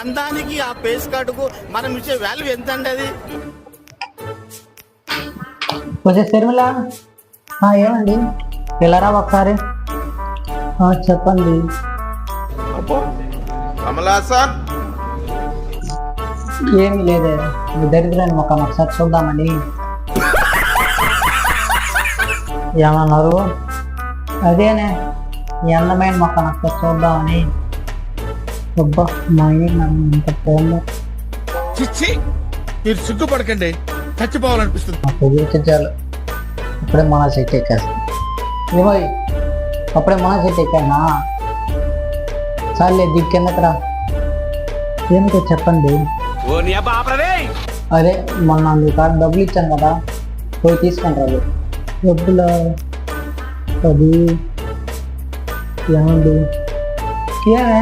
అందానికి ఆ ఫేస్ కార్డుకు మనం ఇచ్చే వాల్యూ ఎంత అండి అది? కొంచెం శర్మిల, ఏమండి వెళ్ళరా ఒకసారి. చెప్పండి. కమలాసన్ ఏమీ లేదే, మీ దరిద్రాన్ని ముఖం ఒకసారి చూద్దామని. ఏమన్నారు? అదేనే, ఈ అందమైన మొక్కను ఒకసారి చూద్దామని. అబ్బా, మా ఇంటికి నన్ను ఇంత ఫోన్లో చిచ్చి, మీరు సిగ్గుపడకండి, చచ్చిపోవాలనిపిస్తుంది. చాలు, అప్పుడే మన సెట్ ఎక్కేస్తా. ఏమో అప్పుడే మన సెట్ ఎక్కానా? చాలే, దిక్కు కిందకరా. ఏమిటో చెప్పండి. అదే మొన్న మీ కాదు డబ్బులు ఇచ్చాను కదా, పోయి తీసుకుంటారు. డబ్బులు అది ఏమండి? ఏమే